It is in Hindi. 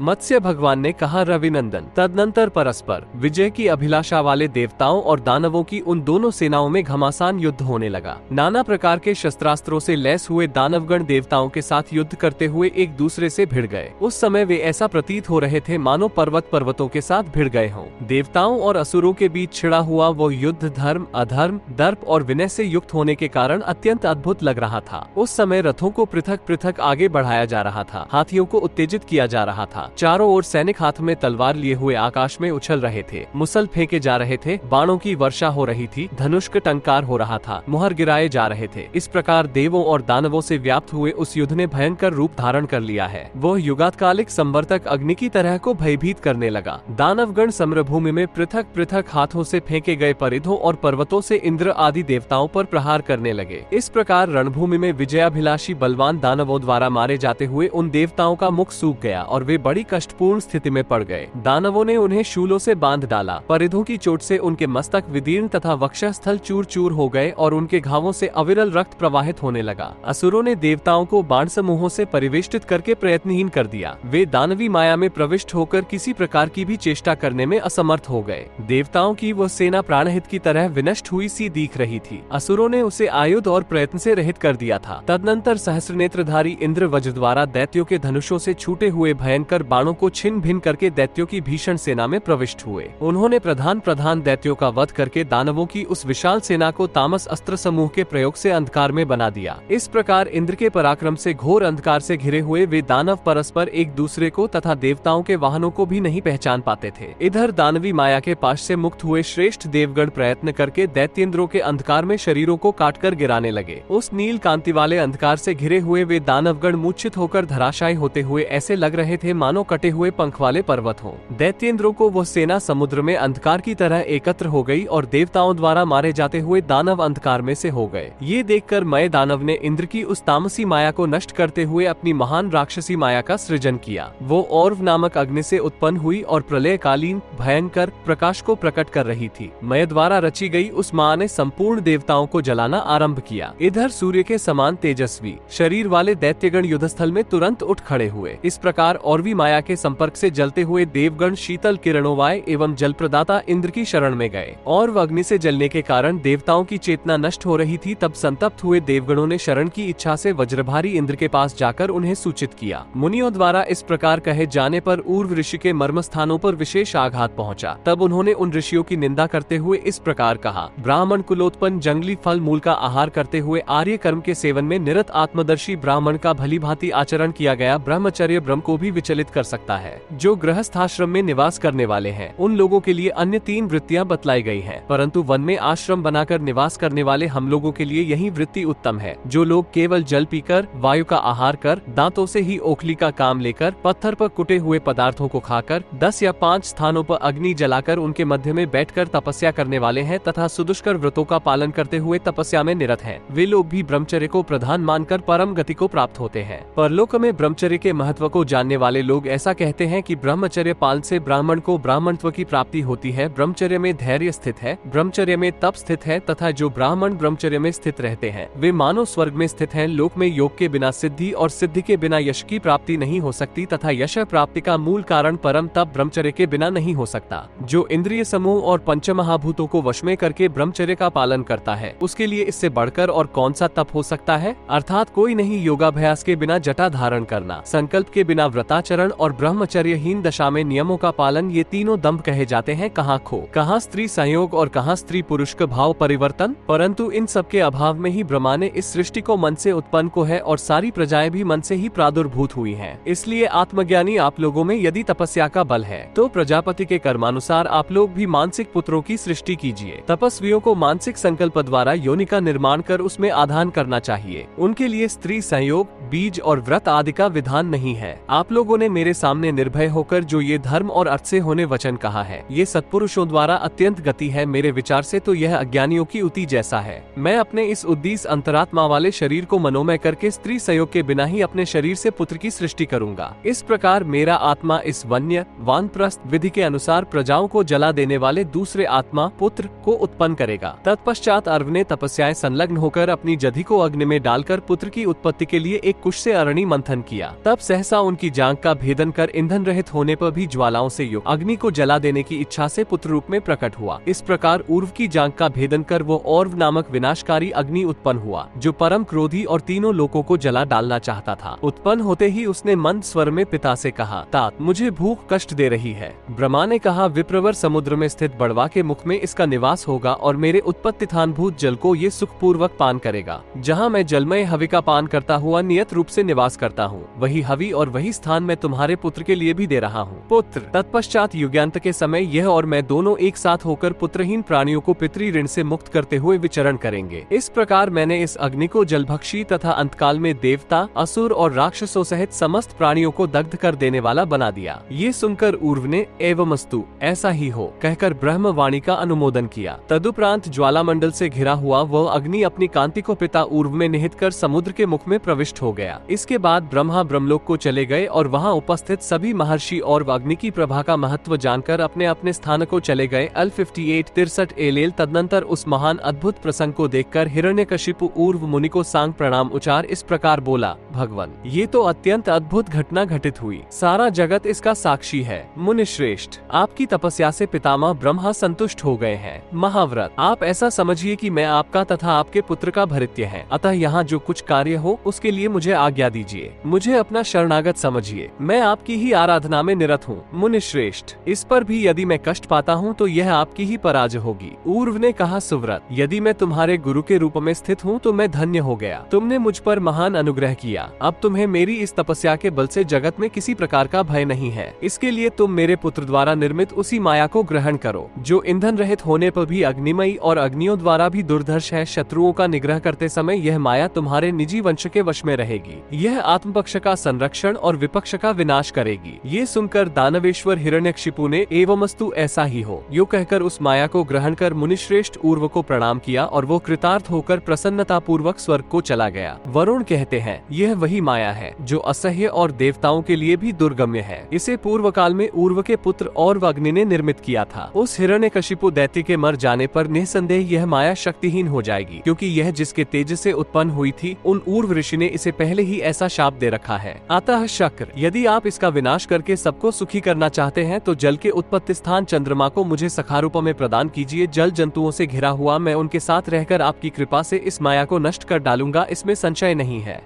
मत्स्य भगवान ने कहा, रविनंदन। तदनंतर परस्पर विजय की अभिलाषा वाले देवताओं और दानवों की उन दोनों सेनाओं में घमासान युद्ध होने लगा। नाना प्रकार के शस्त्रास्त्रों से लैस हुए दानवगण देवताओं के साथ युद्ध करते हुए एक दूसरे से भिड़ गए। उस समय वे ऐसा प्रतीत हो रहे थे मानो पर्वत पर्वतों के साथ भिड़ गए हों। देवताओं और असुरों के बीच छिड़ा हुआ वो युद्ध धर्म, अधर्म, दर्प और विनय से युक्त होने के कारण अत्यंत अद्भुत लग रहा था। उस समय रथों को पृथक पृथक आगे बढ़ाया जा रहा था, हाथियों को उत्तेजित किया जा रहा था। चारों ओर सैनिक हाथ में तलवार लिए हुए आकाश में उछल रहे थे, मुसल फेंके जा रहे थे, बाणों की वर्षा हो रही थी, धनुष का टंकार हो रहा था, मुहर गिराए जा रहे थे। इस प्रकार देवों और दानवों से व्याप्त हुए उस युद्ध ने भयंकर रूप धारण कर लिया है। वह युगातकालिक संवर्तक अग्नि की तरह को भयभीत करने लगा। दानवगण समरभूमि में पृथक पृथक हाथों से फेंके गए परिधों और पर्वतों से इंद्र आदि देवताओं पर प्रहार करने लगे। इस प्रकार रणभूमि में विजयाभिलाषी बलवान दानवों द्वारा मारे जाते हुए उन देवताओं का मुख सूख गया और वे बड़ी कष्टपूर्ण स्थिति में पड़ गए। दानवों ने उन्हें शूलों से बांध डाला। परिधों की चोट से उनके मस्तक विदीर्ण तथा वक्षस्थल चूर चूर हो गए और उनके घावों से अविरल रक्त प्रवाहित होने लगा। असुरों ने देवताओं को बाण समूहों से परिवेष्टित करके प्रयत्नहीन कर दिया। वे दानवी माया में प्रविष्ट होकर किसी प्रकार की भी चेष्टा करने में असमर्थ हो गए। देवताओं की वह सेना प्राणहित की तरह विनष्ट हुई सी दिख रही थी। असुरों ने उसे आयुध और प्रयत्न से रहित कर दिया था। तदनंतर सहस्रनेत्रधारी इंद्र वज्र द्वारा दैत्यों के धनुषों से छूटे हुए भयंकर बाणों को छिन्न भिन्न करके दैत्यों की भीषण सेना में प्रविष्ट हुए। उन्होंने प्रधान दैत्यों का वध करके दानवों की उस विशाल सेना को तामस अस्त्र समूह के प्रयोग से अंधकार में बना दिया। इस प्रकार इंद्र के पराक्रम से घोर अंधकार से घिरे हुए वे दानव परस्पर एक दूसरे को तथा देवताओं के वाहनों को भी नहीं पहचान पाते थे। इधर दानवी माया के पाश से मुक्त हुए श्रेष्ठ देवगण प्रयत्न करके दैत्येंद्रों के अंधकार में शरीरों को काटकर गिराने लगे। उस नील कांति वाले अंधकार से घिरे हुए वे दानवगण मूर्छित होकर धराशायी होते हुए ऐसे लग रहे थे मानो कटे हुए पंख वाले पर्वत हों। दैत्येंद्रों को वह सेना समुद्र में अंधकार की तरह एकत्र हो गई और देवताओं द्वारा मारे जाते हुए दानव अंधकार में से हो गए। ये देखकर मय दानव ने इंद्र की उस तामसी माया को नष्ट करते हुए अपनी महान राक्षसी माया का सृजन किया। वो और्व नामक अग्नि से उत्पन्न हुई और प्रलयकालीन भयंकर प्रकाश को प्रकट कर रही थी। मय द्वारा रची गई उस मां ने संपूर्ण देवताओं को जलाना आरंभ किया। इधर सूर्य के समान तेजस्वी शरीर वाले दैत्यगण युद्धस्थल में तुरंत उठ खड़े हुए। इस प्रकार औरवी माया के संपर्क से जलते हुए देवगण शीतल किरणोवाय एवं जल प्रदाता इंद्र की शरण में गए। और अग्नि से जलने के कारण देवताओं की चेतना नष्ट हो रही थी। तब संतप्त हुए देवगणों ने शरण की इच्छा से वज्रभारी इंद्र के पास जाकर उन्हें सूचित किया। मुनियों द्वारा इस प्रकार कहे जाने पर ऊर्व ऋषि के मर्म स्थानों पर विशेष आघात पहुंचा। तब उन्होंने उन ऋषियों की निंदा करते हुए इस प्रकार कहा, ब्राह्मण कुलोत्पन्न जंगली फल मूल का आहार करते हुए आर्य कर्म के सेवन में निरत आत्मदर्शी ब्राह्मण का भली भांति आचरण किया गया ब्रह्मचर्य ब्रह्म को भी विचलित कर सकता है। जो गृहस्थाश्रम में निवास करने वाले हैं उन लोगों के लिए अन्य 3 वृत्तियां बतलाई गई हैं, परंतु वन में आश्रम बनाकर निवास करने वाले हम लोगों के लिए यही वृत्ति उत्तम है। जो लोग केवल जल पीकर, वायु का आहार कर, दांतों से ही ओखली का काम लेकर, पत्थर पर कुटे हुए पदार्थों को खाकर, 10 या 5 स्थानों पर अग्नि जलाकर उनके मध्य में बैठकर तपस्या करने वाले हैं तथा सुदुष्कर व्रतों का पालन करते हुए तपस्या में निरत हैं, वे लोग भी ब्रह्मचर्य को प्रधान मानकर परम गति को प्राप्त होते हैं। परलोक में ब्रह्मचर्य के महत्व को जानने वाले लोग ऐसा कहते हैं कि ब्रह्मचर्य पालन से ब्राह्मण को ब्राह्मणत्व की प्राप्ति होती है। ब्रह्मचर्य में धैर्य स्थित है, ब्रह्मचर्य में तप स्थित है तथा जो ब्राह्मण ब्रह्मचर्य में स्थित रहते हैं वे मानो स्वर्ग में स्थित हैं। लोक में योग के बिना सिद्धि और सिद्धि के बिना यश की प्राप्ति नहीं हो सकती तथा यश प्राप्ति का मूल कारण परम तप ब्रह्मचर्य के बिना नहीं हो सकता। जो इंद्रिय समूह और पंचमहाभूतों को वश में करके ब्रह्मचर्य का पालन करता है उसके लिए इससे बढ़कर और कौन सा तप हो सकता है। अर्थात कोई नहीं योगाभ्यास के बिना जटा धारण करना, संकल्प के बिना व्रताचरण और ब्रह्मचर्यहीन दशा में नियमों का पालन, ये तीनों दंभ कहे जाते हैं। कहाँ खो, कहाँ स्त्री संयोग और कहाँ स्त्री पुरुष का भाव परिवर्तन। परंतु इन सब के अभाव में ही ब्रह्मा ने इस सृष्टि को मन से उत्पन्न को है और सारी प्रजाएं भी मन से ही प्रादुर्भूत हुई हैं। इसलिए आत्मज्ञानी आप लोगों में यदि तपस्या का बल है तो प्रजापति के कर्मानुसार आप लोग भी मानसिक पुत्रों की सृष्टि कीजिए। तपस्वियों को मानसिक संकल्प द्वारा योनि का निर्माण कर उसमें आधान करना चाहिए। उनके लिए स्त्री संयोग, बीज और व्रत आदि का विधान नहीं है। आप लोगों ने मेरे सामने निर्भय होकर जो ये धर्म और अर्थ से होने वचन कहा है ये सत्पुरुषों द्वारा अत्यंत गति है। मेरे विचार से तो यह अज्ञानियों की उति जैसा है। मैं अपने इस उद्दीस अंतरात्मा वाले शरीर को मनोमय करके स्त्री संयोग के बिना ही अपने शरीर से पुत्र की सृष्टि करूंगा। इस प्रकार मेरा आत्मा इस वन्य वानप्रस्थ विधि के अनुसार प्रजाओं को जला देने वाले दूसरे आत्मा पुत्र को उत्पन्न करेगा। तत्पश्चात अर्व ने तपस्याएं संलग्न होकर अपनी जधि को अग्नि में डालकर पुत्र की उत्पत्ति के लिए एक कुश से अरणि मंथन किया। तब सहसा उनकी जांघ का भेद भेदन कर ईंधन रहित होने पर भी ज्वालाओं से युक्त अग्नि को जला देने की इच्छा से पुत्र रूप में प्रकट हुआ। इस प्रकार उर्व की जांघ का भेदन कर वो और्व नामक विनाशकारी अग्नि उत्पन्न हुआ, जो परम क्रोधी और तीनों लोकों को जला डालना चाहता था। उत्पन्न होते ही उसने मंद स्वर में पिता से कहा, तात मुझे भूख कष्ट दे रही है। ब्रह्मा ने कहा, विप्रवर समुद्र में स्थित बड़वा के मुख में इसका निवास होगा और मेरे उत्पत्ति स्थानभूत जल को ये सुखपूर्वक पान करेगा। जहाँ मैं जलमय हवि का पान करता हुआ नियत रूप से निवास करता हूँ, वही हवि और वही स्थान मैं तुम्हारे पुत्र के लिए भी दे रहा हूँ। पुत्र, तत्पश्चात युगांत के समय यह और मैं दोनों एक साथ होकर पुत्रहीन प्राणियों को पितृ ऋण से मुक्त करते हुए विचरण करेंगे। इस प्रकार मैंने इस अग्नि को जलभक्षी तथा अंतकाल में देवता, असुर और राक्षसों सहित समस्त प्राणियों को दग्ध कर देने वाला बना दिया। ये सुनकर उर्व ने एवमस्तु ऐसा ही हो कहकर ब्रह्म वाणी का अनुमोदन किया। तदुपरांत ज्वालामंडल से घिरा हुआ वह अग्नि अपनी कांति को पिता उर्व में निहित कर समुद्र के मुख में प्रविष्ट हो गया। इसके बाद ब्रह्मा ब्रह्मलोक को चले गए और वहाँ उपस्थित सभी महर्षि और अग्नि की प्रभा का महत्व जानकर अपने अपने स्थान को चले गए। अल 58-63 एलेल। तदनंतर उस महान अद्भुत प्रसंग को देखकर हिरण्यकशिपु उर्व मुनि को सांग प्रणाम उचार इस प्रकार बोला, भगवान ये तो अत्यंत अद्भुत घटना घटित हुई, सारा जगत इसका साक्षी है। मुनि श्रेष्ठ, आपकी तपस्या से पितामह ब्रह्मा संतुष्ट हो गए हैं। महाव्रत, आप ऐसा समझिए कि मैं आपका तथा आपके पुत्र का भृत्य है, अतः यहाँ जो कुछ कार्य हो उसके लिए मुझे आज्ञा दीजिए। मुझे अपना शरणागत समझिए, मैं आपकी ही आराधना में निरत हूँ। मुनि श्रेष्ठ, इस पर भी यदि मैं कष्ट पाता हूँ तो यह आपकी ही पराजय होगी। उर्व ने कहा, सुव्रत, यदि मैं तुम्हारे गुरु के रूप में स्थित हूँ तो मैं धन्य हो गया। तुमने मुझ पर महान अनुग्रह किया। अब तुम्हें मेरी इस तपस्या के बल से जगत में किसी प्रकार का भय नहीं है। इसके लिए तुम मेरे पुत्र द्वारा निर्मित उसी माया को ग्रहण करो, जो ईंधन रहित होने पर भी अग्निमयी और अग्नियों द्वारा भी दुर्धर्ष है। शत्रुओं का निग्रह करते समय यह माया तुम्हारे निजी वंश के वश में रहेगी। यह आत्मपक्ष का संरक्षण और विपक्ष का विनाश करेगी। ये सुनकर दानवेश्वर हिरण्यकशिपु ने एवमस्तु ऐसा ही हो यो कहकर उस माया को ग्रहण कर मुनिश्रेष्ठ उर्व को प्रणाम किया और वो कृतार्थ होकर प्रसन्नता पूर्वक स्वर्ग को चला गया। वरुण कहते हैं, यह वही माया है जो असह्य और देवताओं के लिए भी दुर्गम्य है। इसे पूर्व काल में उर्व के पुत्र और अग्नि ने निर्मित किया था। उस हिरण्यकशिपु दैत्य के मर जाने पर निसंदेह यह माया शक्तिहीन हो जाएगी, क्योंकि यह जिसके तेज से उत्पन्न हुई थी, उन उर्व ऋषि ने इसे पहले ही ऐसा शाप दे रखा है। अतः शक्र, यदि आप इसका विनाश करके सबको सुखी करना चाहते हैं तो जल के उत्पत्ति स्थान चंद्रमा को मुझे सखा रूप में प्रदान कीजिए। जल जंतुओं से घिरा हुआ मैं उनके साथ रहकर आपकी कृपा से इस माया को नष्ट कर डालूंगा, इसमें संशय नहीं है।